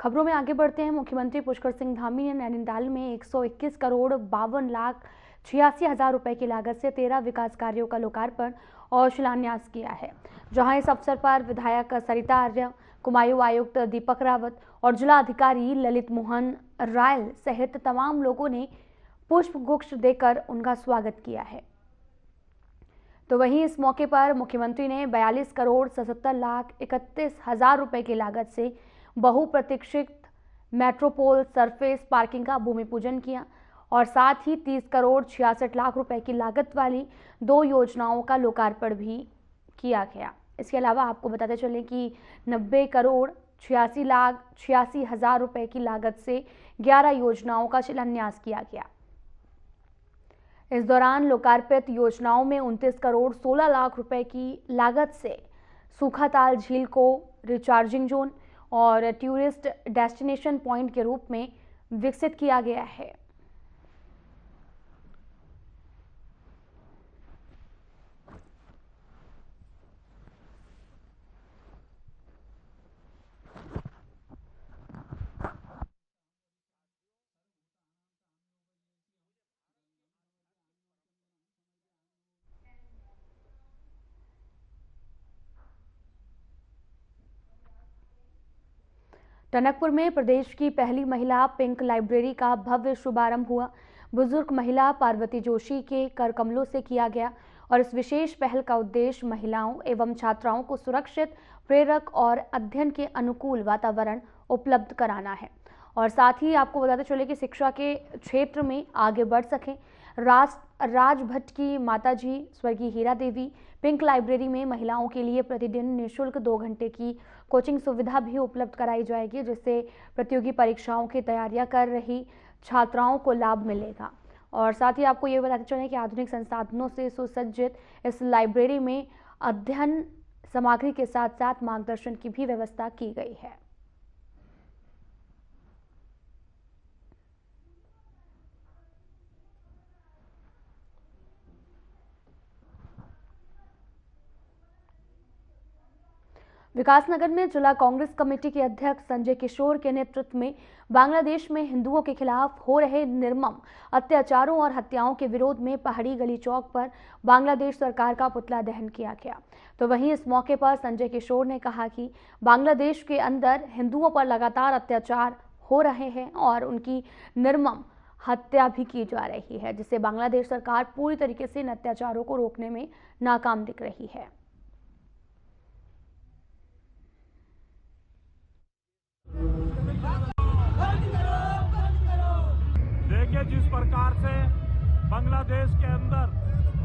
खबरों में आगे बढ़ते हैं। मुख्यमंत्री पुष्कर सिंह धामी ने नैनीताल में 121 करोड़ 52,86,000 रुपए की लागत से 13 विकास कार्यों का लोकार्पण और शिलान्यास किया है, जहां इस अवसर पर विधायक सरिता आर्य, कुमायूं आयुक्त दीपक रावत और जिला अधिकारी ललित मोहन रायल सहित तमाम लोगों ने पुष्प गुच्छ देकर उनका स्वागत किया है। तो वहीं इस मौके पर मुख्यमंत्री ने 42 करोड़ 77,31,000 रुपए की लागत से बहुप्रतीक्षित मेट्रोपोल सरफेस पार्किंग का भूमि पूजन किया और साथ ही 30 करोड़ 66 लाख रुपए की लागत वाली 2 योजनाओं का लोकार्पण भी किया गया। इसके अलावा आपको बताते चलें कि 90 करोड़ 86,86,000 रुपए की लागत से 11 योजनाओं का शिलान्यास किया गया। इस दौरान लोकार्पित योजनाओं में 29 करोड़ 16 लाख रुपए की लागत से सूखाताल झील को रिचार्जिंग जोन और टूरिस्ट डेस्टिनेशन पॉइंट के रूप में विकसित किया गया है। टनकपुर में प्रदेश की पहली महिला पिंक लाइब्रेरी का भव्य शुभारंभ हुआ। बुजुर्ग महिला पार्वती जोशी के कर कमलों से किया गया और इस विशेष पहल का उद्देश्य महिलाओं एवं छात्राओं को सुरक्षित, प्रेरक और अध्ययन के अनुकूल वातावरण उपलब्ध कराना है और साथ ही आपको बताते चले कि शिक्षा के क्षेत्र में आगे बढ़ सकें। राजभट्ट की माताजी स्वर्गीय हीरा देवी पिंक लाइब्रेरी में महिलाओं के लिए प्रतिदिन निःशुल्क 2 घंटे की कोचिंग सुविधा भी उपलब्ध कराई जाएगी, जिससे प्रतियोगी परीक्षाओं की तैयारियां कर रही छात्राओं को लाभ मिलेगा। और साथ ही आपको ये बताते चलें कि आधुनिक संसाधनों से सुसज्जित इस लाइब्रेरी में अध्ययन सामग्री के साथ साथ मार्गदर्शन की भी व्यवस्था की गई है। विकासनगर में जिला कांग्रेस कमेटी के अध्यक्ष संजय किशोर के नेतृत्व में बांग्लादेश में हिंदुओं के खिलाफ हो रहे निर्मम अत्याचारों और हत्याओं के विरोध में पहाड़ी गली चौक पर बांग्लादेश सरकार का पुतला दहन किया गया। तो वहीं इस मौके पर संजय किशोर ने कहा कि बांग्लादेश के अंदर हिंदुओं पर लगातार अत्याचार हो रहे हैं और उनकी निर्मम हत्या भी की जा रही है, जिससे बांग्लादेश सरकार पूरी तरीके से इन अत्याचारों को रोकने में नाकाम दिख रही है। देखिए, जिस प्रकार से बांग्लादेश के अंदर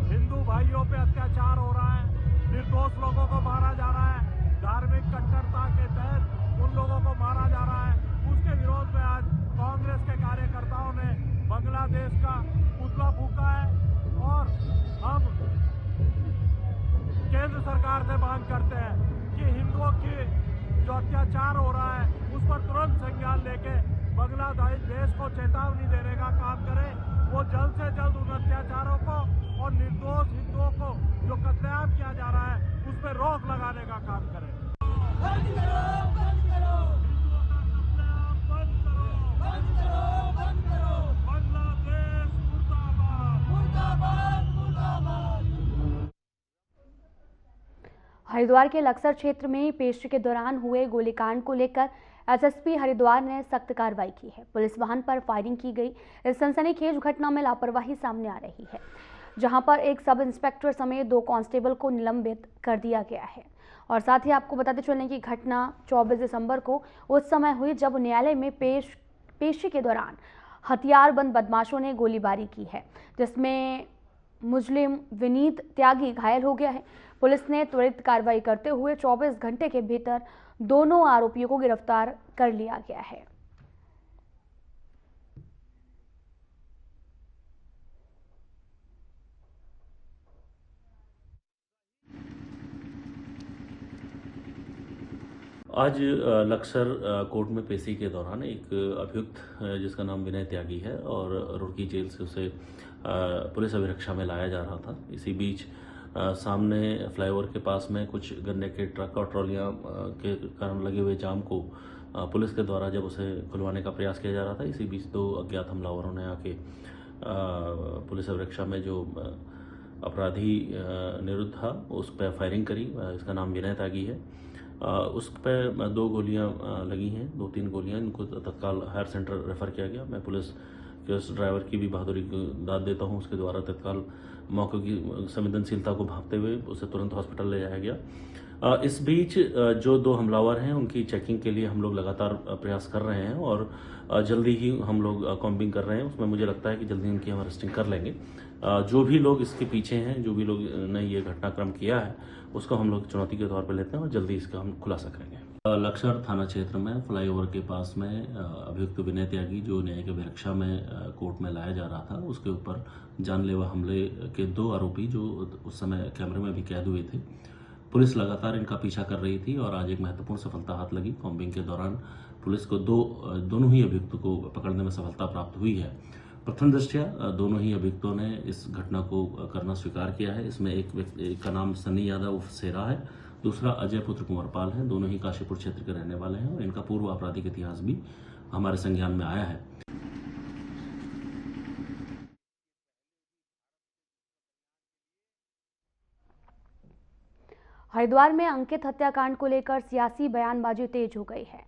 हिंदू भाइयों पे अत्याचार हो रहा है, निर्दोष लोगों को मारा जा रहा है, धार्मिक कट्टरता के तहत उन लोगों को मारा जा रहा है, उसके विरोध में आज कांग्रेस के कार्यकर्ताओं ने बांग्लादेश का पुतला फूंका है और हम केंद्र सरकार से मांग करते हैं कि हिंदुओं की जो अत्याचार हो रहा है उस पर तुरंत संज्ञान लेके बांग्लादेश को चेतावनी देने का काम करे। वो जल्द से जल्द उन अत्याचारों को और निर्दोष हिंदुओं को जो कत्लेआम किया जा रहा है उस पर रोक लगाने का काम करे। बंद करो, बंद करो, बंद करो, बंद करो, बंद करो, बांग्लादेश मुर्दाबाद, मुर्दाबाद, मुर्दाबाद। हरिद्वार के लक्सर क्षेत्र में पेशी के दौरान हुए गोलीकांड को लेकर एसएसपी हरिद्वार ने सख्त कार्रवाई की है। पुलिस वाहन पर फायरिंग की गई। इस सनसनीखेज घटना में लापरवाही सामने आ रही है, जहां पर एक सब इंस्पेक्टर समेत 2 कांस्टेबल को निलंबित कर दिया गया है। और साथ ही आपको बताते चलें कि घटना 24 दिसंबर को उस समय हुई जब न्यायालय में पेशी के दौरान हथियारबंद बदमाशों ने गोलीबारी की है, जिसमें मुजरिम विनीत त्यागी घायल हो गया है। पुलिस ने त्वरित कार्रवाई करते हुए 24 घंटे के भीतर दोनों आरोपियों को गिरफ्तार कर लिया गया है। आज लक्सर कोर्ट में पेशी के दौरान एक अभियुक्त जिसका नाम विनय त्यागी है और रुड़की जेल से उसे पुलिस अभिरक्षा में लाया जा रहा था। इसी बीच सामने फ्लाईओवर के पास में कुछ गन्ने के ट्रक और ट्रॉलियां के कारण लगे हुए जाम को पुलिस के द्वारा जब उसे खुलवाने का प्रयास किया जा रहा था, इसी बीच 2 अज्ञात हमलावरों ने आके पुलिस अभिरक्षा में जो अपराधी निरुद्ध था उस पर फायरिंग करी। इसका नाम विनय त्यागी है। उस पर 2 गोलियां लगी हैं, 2-3 गोलियां। इनको तत्काल हायर सेंटर रेफ़र किया गया। मैं पुलिस के उस ड्राइवर की भी बहादुरी को दाद देता हूं। उसके द्वारा तत्काल मौके की संवेदनशीलता को भांपते हुए उसे तुरंत हॉस्पिटल ले जाया गया। इस बीच जो 2 हमलावर हैं उनकी चेकिंग के लिए हम लोग लगातार प्रयास कर रहे हैं और जल्दी ही हम लोग कॉम्बिंग कर रहे हैं। उसमें मुझे लगता है कि जल्दी उनकी हम अरेस्टिंग कर लेंगे। जो भी लोग इसके पीछे हैं, जो भी लोग ने ये घटनाक्रम किया है, उसको हम लोग चुनौती के तौर पर लेते हैं और जल्दी इसका हम खुलासा करेंगे। लक्सर थाना क्षेत्र में फ्लाईओवर के पास में अभियुक्त विनय त्यागी, जो न्यायिक अभिरक्षा में कोर्ट में लाया जा रहा था, उसके ऊपर जानलेवा हमले के 2 आरोपी जो उस समय कैमरे में भी कैद हुए थे। पुलिस लगातार इनका पीछा कर रही थी और आज एक महत्वपूर्ण सफलता हाथ लगी। कॉम्बिंग के दौरान पुलिस को दोनों ही अभियुक्त को पकड़ने में सफलता प्राप्त हुई है। प्रथम दृष्टया दोनों ही अभियुक्तों ने इस घटना को करना स्वीकार किया है। इसमें एक का नाम सनी यादव उर्फ सेरा है, दूसरा अजय पुत्र कुंवरपाल है। दोनों ही काशीपुर क्षेत्र के रहने वाले हैं और इनका पूर्व आपराधिक इतिहास भी हमारे संज्ञान में आया है। हरिद्वार में अंकित हत्याकांड को लेकर सियासी बयानबाजी तेज हो गई है।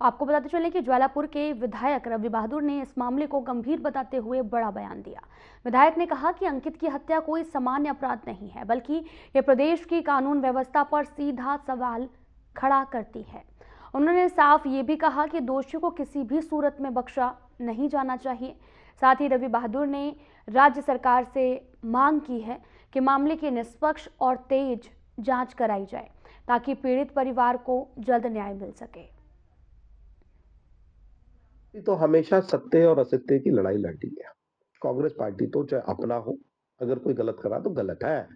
आपको बताते चले कि ज्वालापुर के विधायक रवि बहादुर ने इस मामले को गंभीर बताते हुए बड़ा बयान दिया। विधायक ने कहा कि अंकित की हत्या कोई सामान्य अपराध नहीं है, बल्कि ये प्रदेश की कानून व्यवस्था पर सीधा सवाल खड़ा करती है। उन्होंने साफ ये भी कहा कि दोषियों को किसी भी सूरत में बख्शा नहीं जाना चाहिए। साथ ही रवि बहादुर ने राज्य सरकार से मांग की है कि मामले की निष्पक्ष और तेज जांच कराई जाए ताकि पीड़ित परिवार को जल्द न्याय मिल सके। तो हमेशा सत्य और असत्य की लड़ाई लड़ी है। कांग्रेस पार्टी तो चाहे अपना हो, अगर कोई गलत कर रहा तो गलत है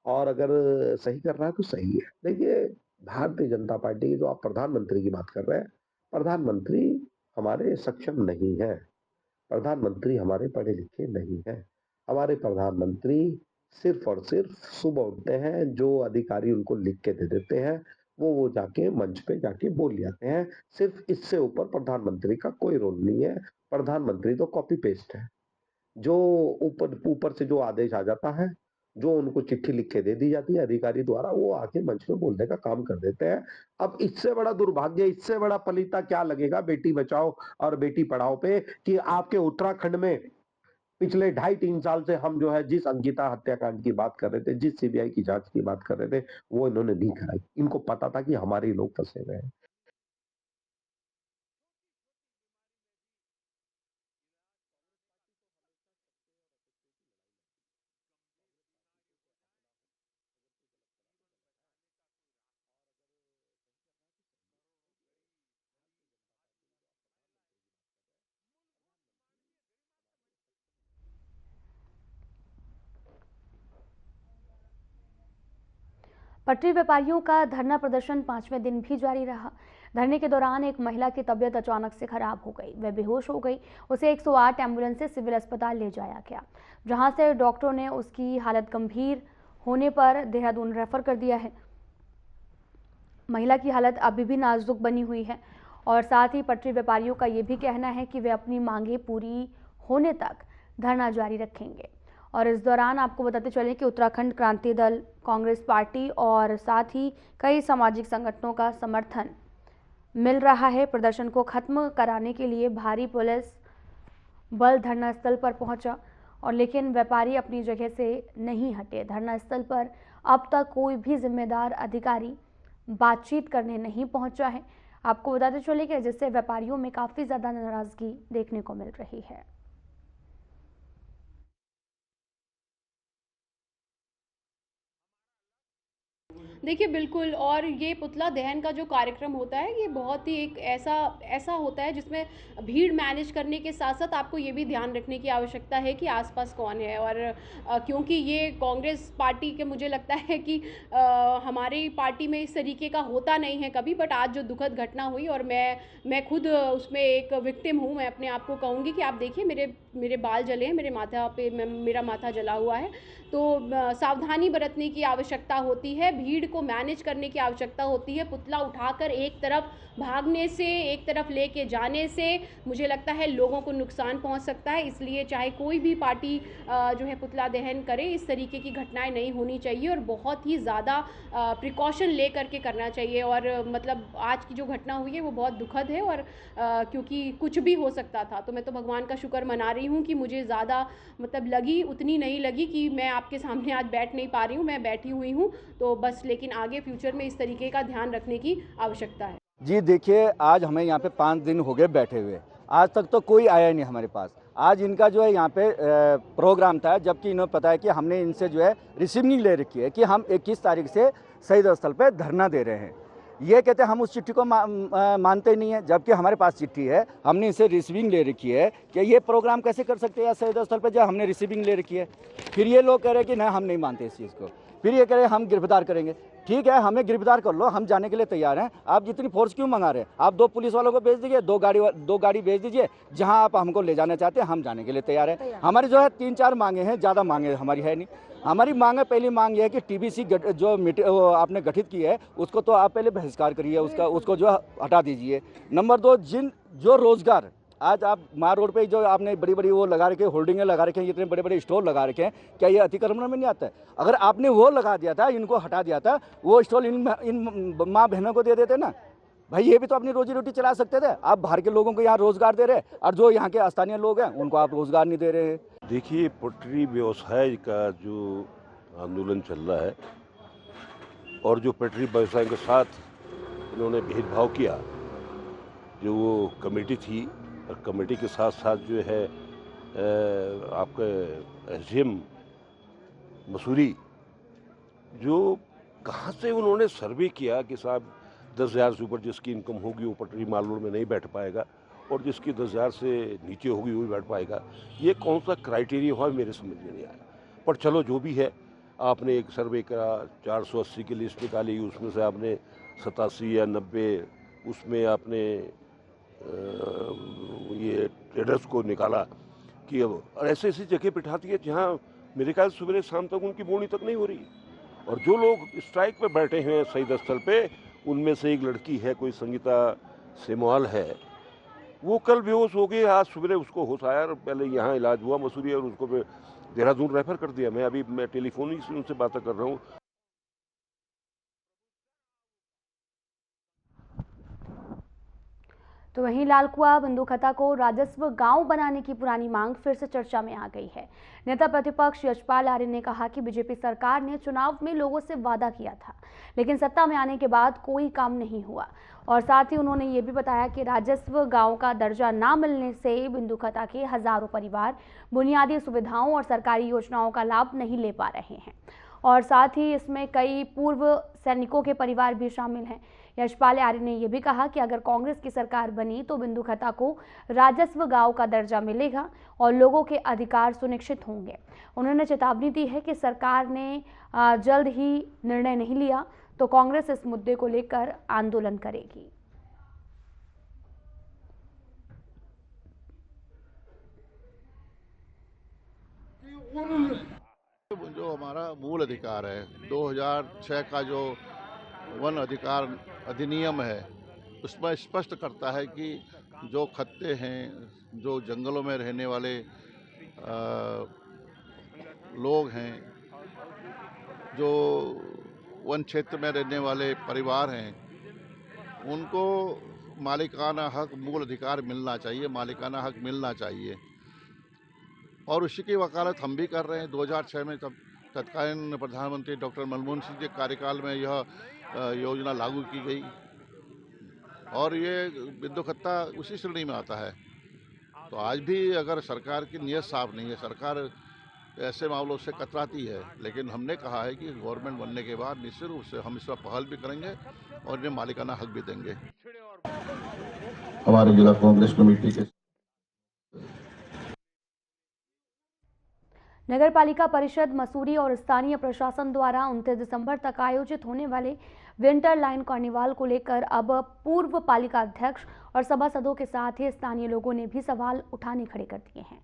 और अगर सही कर रहा है तो सही है। देखिए, भारतीय जनता पार्टी की जो आप प्रधानमंत्री की बात कर रहे हैं, प्रधानमंत्री हमारे सक्षम नहीं है, प्रधानमंत्री हमारे पढ़े लिखे नहीं है। हमारे प्रधानमंत्री सिर्फ और सिर्फ सुबह उठते हैं, जो अधिकारी उनको लिख के दे देते हैं वो जाके मंच पे जाके बोल जाते हैं। सिर्फ इससे ऊपर प्रधानमंत्री का कोई रोल नहीं है। प्रधानमंत्री तो कॉपी पेस्ट है। जो ऊपर से जो आदेश आ जाता है, जो उनको चिट्ठी लिख के दे दी जाती है अधिकारी द्वारा, वो आके मंच पे बोलने का काम कर देते हैं। अब इससे बड़ा दुर्भाग्य, इससे बड़ा पलीता क्या लगेगा बेटी बचाओ और बेटी पढ़ाओ पे कि आपके उत्तराखंड में पिछले 2.5-3 साल से हम जो है जिस अंकिता हत्याकांड की बात कर रहे थे, जिस सीबीआई की जांच की बात कर रहे थे, वो इन्होंने नहीं कराई। इनको पता था कि हमारे लोग फंसे हुए हैं। पटरी व्यापारियों का धरना प्रदर्शन 5वें दिन भी जारी रहा। धरने के दौरान एक महिला की तबीयत अचानक से खराब हो गई। वह बेहोश हो गई। उसे 108 एम्बुलेंस से सिविल अस्पताल ले जाया गया, जहां से डॉक्टरों ने उसकी हालत गंभीर होने पर देहरादून रेफर कर दिया है। महिला की हालत अभी भी नाजुक बनी हुई है और साथ ही पटरी व्यापारियों का ये भी कहना है कि वे अपनी मांगे पूरी होने तक धरना जारी रखेंगे। और इस दौरान आपको बताते चलें कि उत्तराखंड क्रांति दल, कांग्रेस पार्टी और साथ ही कई सामाजिक संगठनों का समर्थन मिल रहा है। प्रदर्शन को खत्म कराने के लिए भारी पुलिस बल धरना स्थल पर पहुंचा और लेकिन व्यापारी अपनी जगह से नहीं हटे। धरना स्थल पर अब तक कोई भी जिम्मेदार अधिकारी बातचीत करने नहीं पहुंचा है। आपको बताते चले कि जिससे व्यापारियों में काफ़ी ज़्यादा नाराज़गी देखने को मिल रही है। देखिए बिल्कुल, और ये पुतला दहन का जो कार्यक्रम होता है ये बहुत ही एक ऐसा होता है जिसमें भीड़ मैनेज करने के साथ साथ आपको ये भी ध्यान रखने की आवश्यकता है कि आसपास कौन है। और क्योंकि ये कांग्रेस पार्टी के मुझे लगता है कि हमारी पार्टी में इस तरीके का होता नहीं है कभी, बट आज जो दुखद घटना हुई और मैं खुद उसमें एक विक्टिम हूँ, मैं अपने आप को कहूँगी कि आप देखिए मेरे मेरे बाल जले हैं, मेरे माथा पे मेरा माथा जला हुआ है। तो सावधानी बरतने की आवश्यकता होती है, भीड़ को मैनेज करने की आवश्यकता होती है। पुतला उठाकर एक तरफ भागने से, एक तरफ लेके जाने से मुझे लगता है लोगों को नुकसान पहुंच सकता है। इसलिए चाहे कोई भी पार्टी जो है पुतला दहन करे, इस तरीके की घटनाएं नहीं होनी चाहिए और बहुत ही ज़्यादा प्रिकॉशन ले करके करना चाहिए। और मतलब आज की जो घटना हुई है वो बहुत दुखद है और क्योंकि कुछ भी हो सकता था। तो मैं तो भगवान का शुक्र मना रही हूँ कि मुझे ज़्यादा मतलब लगी, उतनी नहीं लगी कि मैं आपके सामने आज बैठ नहीं पा रही हूँ, मैं बैठी हुई हूँ। तो बस लेकिन आगे फ्यूचर में इस तरीके का ध्यान रखने की आवश्यकता है। जी देखिए, आज हमें यहाँ पे 5 दिन हो गए बैठे हुए, आज तक तो कोई आया नहीं हमारे पास। आज इनका जो है यहाँ पे प्रोग्राम था, जबकि इन्हें पता है कि हमने इनसे जो है रिसीविंग ले रखी है कि हम 21 तारीख से शहीद स्थल पे धरना दे रहे हैं। ये कहते हैं हम उस चिट्ठी को मानते नहीं है, जबकि हमारे पास चिट्ठी है, हमने इसे रिसीविंग ले रखी है कि ये प्रोग्राम कैसे कर सकते हैं शहीद स्थल पे जब हमने रिसीविंग ले रखी है। फिर ये लोग कह रहे हैं कि नहीं हम नहीं मानते इस चीज़ को, फिर ये कह रहे हैं हम गिरफ्तार करेंगे। ठीक है, हमें गिरफ्तार कर लो, हम जाने के लिए तैयार हैं। आप जितनी फोर्स क्यों मंगा रहे हैं? आप 2 पुलिस वालों को भेज दीजिए, 2 गाड़ी भेज दीजिए, जहां आप हमको ले जाना चाहते हैं हम जाने के लिए तैयार हैं। हमारी जो है 3-4 मांगे हैं, ज़्यादा मांगे हमारी है नहीं। हमारी मांग पहली मांग ये है कि टीबीसी जो आपने गठित की है उसको तो आप पहले बहिष्कार करिए, उसको जो हटा दीजिए। नंबर 2, जो रोजगार आज आप मार रोड पे जो आपने बड़ी बड़ी वो लगा रखे, होल्डिंगें लगा रखे हैं, इतने बड़े बड़े स्टॉल लगा रखे हैं, क्या ये अतिक्रमण में नहीं आता है? अगर आपने वो लगा दिया था, इनको हटा दिया था, वो स्टॉल इन माँ बहनों को दे देते ना भाई, ये भी तो अपनी रोजी रोटी चला सकते थे। आप बाहर के लोगों को यहाँ रोजगार दे रहे और जो यहाँ के स्थानीय लोग हैं उनको आप रोजगार नहीं दे रहे हैं। देखिए, पटरी व्यवसाय का जो आंदोलन चल रहा है और जो पटरी व्यवसाय के साथ इन्होंने भेदभाव किया, जो वो कमेटी थी और कमेटी के साथ साथ जो है आपके एसडीएम मसूरी, जो कहाँ से उन्होंने सर्वे किया कि साहब 10,000 से ऊपर जिसकी इनकम होगी वो पटरी माल रोड में नहीं बैठ पाएगा और जिसकी 10,000 से नीचे होगी वो भी बैठ पाएगा। ये कौन सा क्राइटेरिया हुआ मेरे समझ में नहीं आया। पर चलो जो भी है, आपने एक सर्वे करा, 480 की लिस्ट निकाली, उसमें से आपने 87 या 90 उसमें आपने ये ट्रेडर्स को निकाला कि अब ऐसे ऐसी जगह बिठाती है जहाँ मेरे ख्याल सुबह शाम तक उनकी बोनी तक नहीं हो रही। और जो लोग स्ट्राइक पे बैठे हैं शहीद स्थल पे, उनमें से एक लड़की है, कोई संगीता सेमवाल है, वो कल बेहोश हो गई, आज सुबह उसको होश आया और पहले यहाँ इलाज हुआ मसूरी और उसको देहरादून रेफर कर दिया। मैं टेलीफोन से उनसे बातें कर रहा हूँ। तो वहीं लालकुआ बंदूखता को राजस्व गांव बनाने की पुरानी मांग फिर से चर्चा में आ गई है। नेता प्रतिपक्ष यशपाल आर्य ने कहा कि बीजेपी सरकार ने चुनाव में लोगों से वादा किया था, लेकिन सत्ता में आने के बाद कोई काम नहीं हुआ। और साथ ही उन्होंने ये भी बताया कि राजस्व गांव का दर्जा ना मिलने से बंदूखता के हजारों परिवार बुनियादी सुविधाओं और सरकारी योजनाओं का लाभ नहीं ले पा रहे हैं। और साथ ही इसमें कई पूर्व सैनिकों के परिवार भी शामिल हैं। यशपाल आर्य ने यह भी कहा कि अगर कांग्रेस की सरकार बनी तो बंदूखता को राजस्व गांव का दर्जा मिलेगा और लोगों के अधिकार सुनिश्चित होंगे। उन्होंने चेतावनी दी है कि सरकार ने जल्द ही निर्णय नहीं लिया तो कांग्रेस इस मुद्दे को लेकर आंदोलन करेगी। जो हमारा मूल अधिकार है, 2006 का जो वन अधिकार अधिनियम है, उसमें स्पष्ट करता है कि जो खत्ते हैं, जो जंगलों में रहने वाले लोग हैं, जो वन क्षेत्र में रहने वाले परिवार हैं, उनको मालिकाना हक, मूल अधिकार मिलना चाहिए, मालिकाना हक मिलना चाहिए। और उसी की वकालत हम भी कर रहे हैं। 2006 में तब तत्कालीन प्रधानमंत्री डॉक्टर मनमोहन सिंह के कार्यकाल में यह योजना लागू की गई और ये बंदूखता उसी श्रेणी में आता है। तो आज भी अगर सरकार की नीयत साफ नहीं है, सरकार ऐसे मामलों से कतराती है, लेकिन हमने कहा है कि गवर्नमेंट बनने के बाद निश्चित रूप से हम इस पर पहल भी करेंगे और इन्हें मालिकाना हक भी देंगे। हमारे जिला कांग्रेस कमेटी के नगर पालिका परिषद मसूरी और स्थानीय प्रशासन द्वारा 29 दिसंबर तक आयोजित होने वाले विंटर लाइन कार्निवाल को लेकर अब पूर्व पालिका अध्यक्ष और सभासदों के साथ ही स्थानीय लोगों ने भी सवाल उठाने खड़े कर दिए हैं।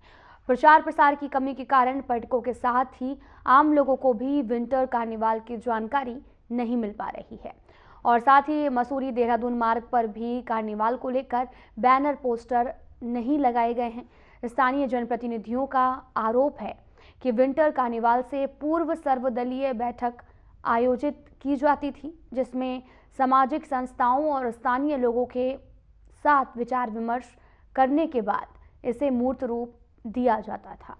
प्रचार प्रसार की कमी के कारण पर्यटकों के साथ ही आम लोगों को भी विंटर कार्निवाल की जानकारी नहीं मिल पा रही है। और साथ ही मसूरी देहरादून मार्ग पर भी कार्निवाल को लेकर बैनर पोस्टर नहीं लगाए गए हैं। स्थानीय जनप्रतिनिधियों का आरोप है कि विंटर कार्निवाल से पूर्व सर्वदलीय बैठक आयोजित की जाती थी, जिसमें सामाजिक संस्थाओं और स्थानीय लोगों के साथ विचार विमर्श करने के बाद इसे मूर्त रूप दिया जाता था।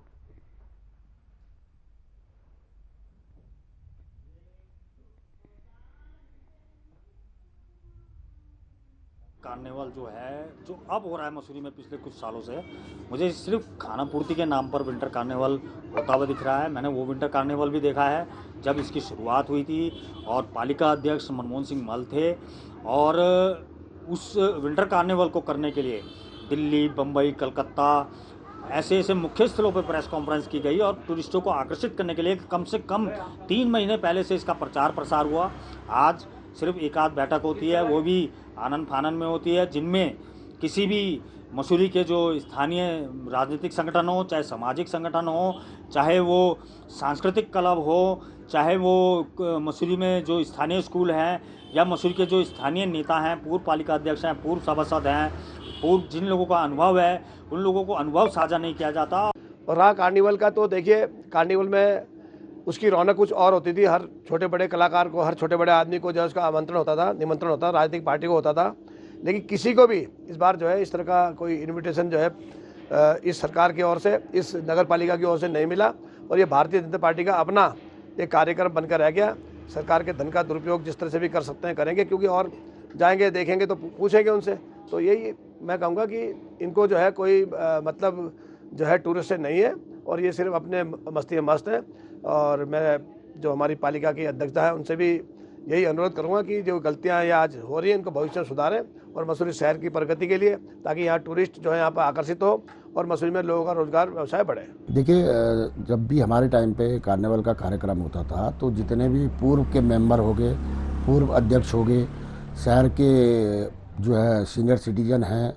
कार्निवल जो है, जो अब हो रहा है मसूरी में पिछले कुछ सालों से, मुझे सिर्फ खाना पूर्ति के नाम पर विंटर कार्निवल होता हुआ दिख रहा है। मैंने वो विंटर कार्निवल भी देखा है जब इसकी शुरुआत हुई थी और पालिका अध्यक्ष मनमोहन सिंह मल थे, और उस विंटर कार्निवल को करने के लिए दिल्ली, बम्बई, कलकत्ता ऐसे ऐसे मुख्य स्थलों पर प्रेस कॉन्फ्रेंस की गई और टूरिस्टों को आकर्षित करने के लिए कम से कम 3 महीने पहले से इसका प्रचार प्रसार हुआ। आज सिर्फ एक आध बैठक होती है, वो भी आनन फानन में होती है, जिनमें किसी भी मसूरी के जो स्थानीय राजनीतिक संगठन हो, चाहे सामाजिक संगठन हो, चाहे वो सांस्कृतिक क्लब हो, चाहे वो मसूरी में जो स्थानीय स्कूल हैं, या मसूरी के जो स्थानीय नेता हैं, पूर्व पालिका अध्यक्ष हैं, पूर्व सभासद हैं, पूर्व जिन लोगों का अनुभव है, उन लोगों को अनुभव साझा नहीं किया जाता। और रहा कार्निवल का, तो देखिए कार्निवल में उसकी रौनक कुछ और होती थी। हर छोटे बड़े कलाकार को, हर छोटे बड़े आदमी को जो है उसका आमंत्रण होता था, निमंत्रण होता था, राजनीतिक पार्टी को होता था। लेकिन किसी को भी इस बार जो है इस तरह का कोई इन्विटेशन जो है इस सरकार की ओर से, इस नगर पालिका की ओर से नहीं मिला। और ये भारतीय जनता पार्टी का अपना एक कार्यक्रम बनकर रह गया। सरकार के धन का दुरुपयोग जिस तरह से भी कर सकते हैं करेंगे, क्योंकि और जाएंगे देखेंगे तो पूछेंगे उनसे। तो यही मैं कहूँगा कि इनको जो है कोई मतलब जो है टूरिस्ट से नहीं है, और ये सिर्फ अपने मस्ती में मस्त है। और मैं जो हमारी पालिका की अध्यक्षता है उनसे भी यही अनुरोध करूंगा कि जो गलतियां ये आज हो रही हैं इनको भविष्य में सुधारें, और मसूरी शहर की प्रगति के लिए, ताकि यहाँ टूरिस्ट जो है यहाँ पर आकर्षित हो और मसूरी में लोगों का रोजगार व्यवसाय बढ़े। देखिए, जब भी हमारे टाइम पे कार्निवल का कार्यक्रम होता था तो जितने भी पूर्व के मेंबर हो गए, पूर्व अध्यक्ष हो गए, शहर के जो है सीनियर सिटीजन हैं,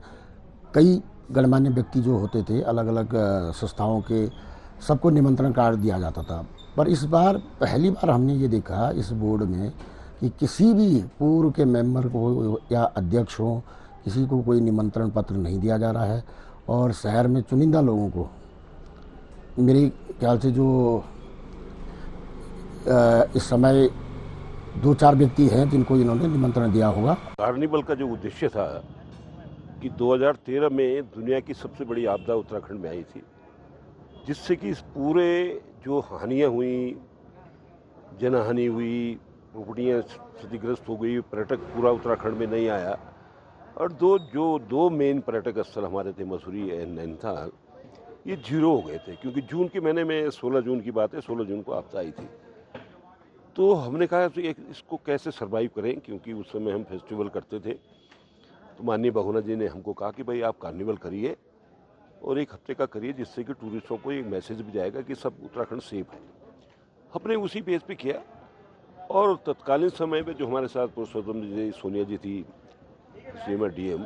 कई गणमान्य व्यक्ति जो होते थे अलग अलग संस्थाओं के, सबको निमंत्रण कार्ड दिया जाता था। पर इस बार पहली बार हमने ये देखा इस बोर्ड में कि किसी भी पूर्व के मेंबर को या अध्यक्ष हो, किसी को कोई निमंत्रण पत्र नहीं दिया जा रहा है। और शहर में चुनिंदा लोगों को, मेरे ख्याल से जो इस समय 2-4 व्यक्ति हैं जिनको इन्होंने निमंत्रण दिया होगा। कार्निवल का जो उद्देश्य था कि 2013 में दुनिया की सबसे बड़ी आपदा उत्तराखंड में आई थी, जिससे कि इस पूरे जो हानियाँ हुई, जनहानि हुई, प्रॉपर्टियाँ क्षतिग्रस्त हो गई, पर्यटक पूरा उत्तराखंड में नहीं आया। और दो मेन पर्यटक स्थल हमारे थे, मसूरी एंड नैनीताल, ये जीरो हो गए थे, क्योंकि जून के महीने में 16 जून की बात है, 16 जून को आपदा आई थी। तो हमने कहा तो इसको कैसे सर्वाइव करें, क्योंकि उस समय हम फेस्टिवल करते थे। तो माननीय बहुना जी ने हमको कहा कि भाई आप कार्निवल करिए और 1 हफ्ते का करिए, जिससे कि टूरिस्टों को एक मैसेज भी जाएगा कि सब उत्तराखंड सेफ है। हमने उसी बेस पे किया, और तत्कालीन समय में जो हमारे साथ पुरुषोत्तम जी, सोनिया जी थी, सीएम डीएम,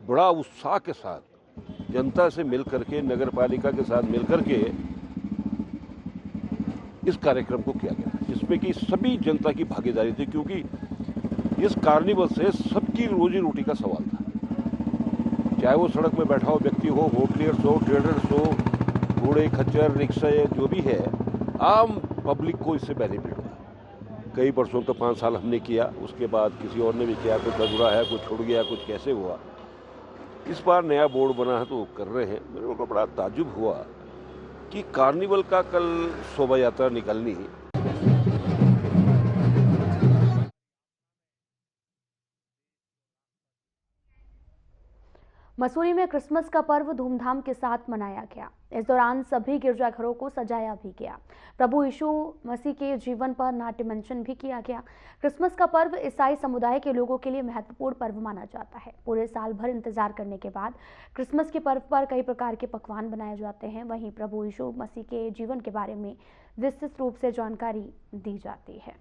बड़ा उत्साह के साथ जनता से मिल करके, नगर पालिका के साथ मिल करके इस कार्यक्रम को किया गया, जिसमें कि सभी जनता की भागीदारी थी, क्योंकि इस कार्निवल से सबकी रोजी रोटी का सवाल था। चाहे वो सड़क में बैठा हो व्यक्ति हो, होटलियर्स हो, ट्रेडर्स हो, घोड़े खच्चर रिक्शा जो भी है, आम पब्लिक को इससे बेनिफिट हुआ। कई वर्षों तो 5 साल हमने किया, उसके बाद किसी और ने भी किया, कुछ अधूरा है, कुछ छूट गया, कुछ कैसे हुआ। इस बार नया बोर्ड बना है तो कर रहे हैं। मेरे को बड़ा ताज्जुब हुआ कि कार्निवल का कल शोभा यात्रा निकलनी, मसूरी में क्रिसमस का पर्व धूमधाम के साथ मनाया गया। इस दौरान सभी गिरजाघरों को सजाया भी गया। प्रभु यीशु मसीह के जीवन पर नाट्य मंचन भी किया गया। क्रिसमस का पर्व ईसाई समुदाय के लोगों के लिए महत्वपूर्ण पर्व माना जाता है। पूरे साल भर इंतजार करने के बाद क्रिसमस के पर्व पर कई प्रकार के पकवान बनाए जाते हैं। वहीं प्रभु यीशु मसीह के जीवन के बारे में विस्तृत रूप से जानकारी दी जाती है।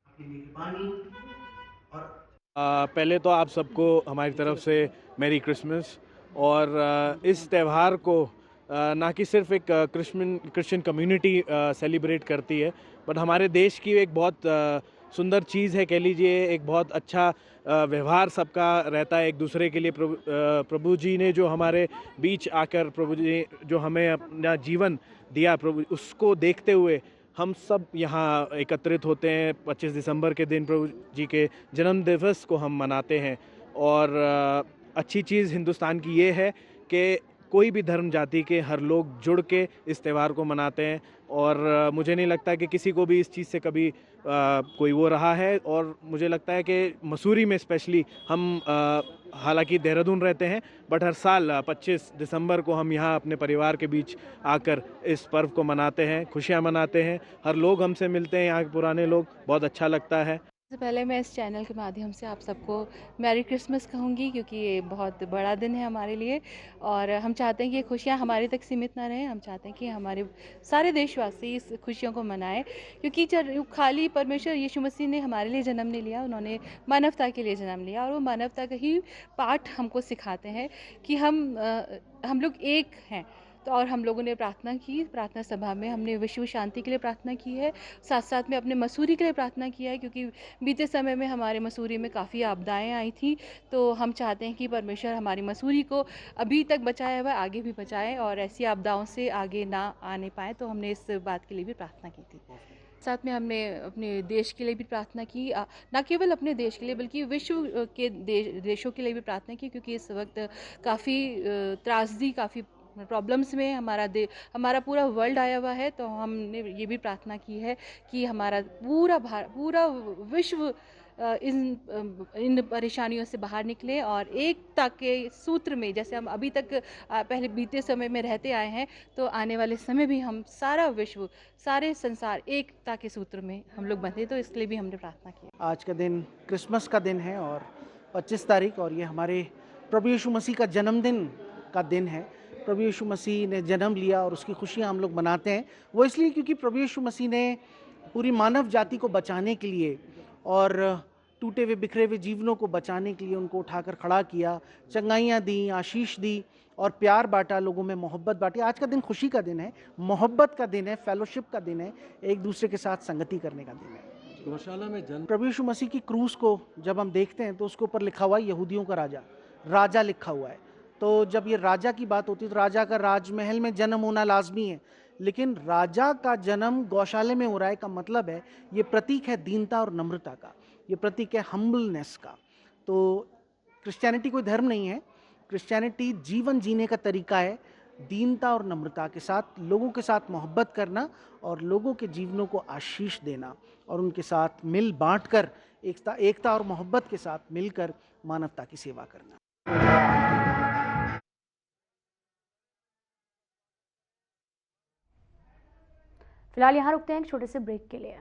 मेहरबानी और पहले तो आप सबको हमारी तरफ से मैरी क्रिसमस। और इस त्यौहार को ना कि सिर्फ एक क्रिश्चियन कम्युनिटी सेलिब्रेट करती है, बट हमारे देश की एक बहुत सुंदर चीज़ है, कह लीजिए एक बहुत अच्छा व्यवहार सबका रहता है एक दूसरे के लिए। प्रभु जी ने जो हमारे बीच आकर, प्रभु जी जो हमें अपना जीवन दिया, प्रभु उसको देखते हुए हम सब यहाँ एकत्रित होते हैं। 25 दिसंबर के दिन प्रभु जी के जन्म दिवस को हम मनाते हैं। और अच्छी चीज़ हिंदुस्तान की ये है कि कोई भी धर्म जाति के हर लोग जुड़ के इस त्यौहार को मनाते हैं। और मुझे नहीं लगता कि किसी को भी इस चीज़ से कभी कोई वो रहा है। और मुझे लगता है कि मसूरी में स्पेशली हम हालांकि देहरादून रहते हैं, बट हर साल 25 दिसंबर को हम यहाँ अपने परिवार के बीच आकर इस पर्व को मनाते हैं, खुशियाँ मनाते हैं। हर लोग हमसे मिलते हैं, यहाँ के पुराने लोग, बहुत अच्छा लगता है। सबसे पहले मैं इस चैनल के माध्यम से आप सबको मैरी क्रिसमस कहूँगी, क्योंकि ये बहुत बड़ा दिन है हमारे लिए। और हम चाहते हैं कि ये खुशियाँ हमारे तक सीमित ना रहें। हम चाहते हैं कि हमारे सारे देशवासी इस खुशियों को मनाएं, क्योंकि खाली परमेश्वर यीशु मसीह ने हमारे लिए जन्म नहीं लिया, उन्होंने मानवता के लिए जन्म लिया। और वो मानवता का ही पाठ हमको सिखाते हैं कि हम लोग एक हैं। तो और हम लोगों ने प्रार्थना की, प्रार्थना सभा में हमने विश्व शांति के लिए प्रार्थना की है, साथ साथ में अपने मसूरी के लिए प्रार्थना किया है, क्योंकि बीते समय में हमारे मसूरी में काफ़ी आपदाएं आई थी। तो हम चाहते हैं कि परमेश्वर हमारी मसूरी को अभी तक बचाया हुआ आगे भी बचाए और ऐसी आपदाओं से आगे ना आने पाए। तो हमने इस बात के लिए भी प्रार्थना की थी। साथ में हमने अपने देश के लिए भी प्रार्थना की, ना केवल अपने देश के लिए बल्कि विश्व के देशों के लिए भी प्रार्थना की, क्योंकि इस वक्त काफ़ी त्रासदी, काफ़ी प्रॉब्लम्स में हमारा पूरा वर्ल्ड आया हुआ है। तो हमने ये भी प्रार्थना की है कि हमारा पूरा विश्व इन परेशानियों से बाहर निकले और एकता के सूत्र में, जैसे हम अभी तक पहले बीते समय में रहते आए हैं, तो आने वाले समय भी हम सारा विश्व, सारे संसार एकता के सूत्र में हम लोग बंधे। तो इसलिए भी हमने प्रार्थना की। आज का दिन क्रिसमस का दिन है और 25 तारीख, और ये हमारे प्रभु यीशु मसीह का जन्मदिन का दिन है। प्रभु यीशु मसीह ने जन्म लिया और उसकी खुशियाँ हम लोग मनाते हैं। वो इसलिए क्योंकि प्रभु यीशु मसीह ने पूरी मानव जाति को बचाने के लिए और टूटे हुए बिखरे हुए जीवनों को बचाने के लिए उनको उठाकर खड़ा किया, चंगाइयाँ दी, आशीष दी और प्यार बांटा, लोगों में मोहब्बत बांटी। आज का दिन खुशी का दिन है, मोहब्बत का दिन है, फेलोशिप का दिन है, एक दूसरे के साथ संगति करने का दिन है। गौशाला में प्रभु यीशु मसीह की क्रूस को जब हम देखते हैं तो उसके ऊपर लिखा हुआ है यहूदियों का राजा लिखा हुआ है। तो जब ये राजा की बात होती है तो राजा का राजमहल में जन्म होना लाजमी है, लेकिन राजा का जन्म गौशाले में हो रहा है का मतलब है ये प्रतीक है दीनता और नम्रता का, ये प्रतीक है हम्बलनेस का। तो क्रिश्चियनिटी कोई धर्म नहीं है, क्रिश्चियनिटी जीवन जीने का तरीका है, दीनता और नम्रता के साथ, लोगों के साथ मोहब्बत करना और लोगों के जीवनों को आशीष देना और उनके साथ मिल बांट कर एकता और मोहब्बत के साथ मिलकर मानवता की सेवा करना। फिलहाल यहाँ रुकते हैं एक छोटे से ब्रेक के लिए।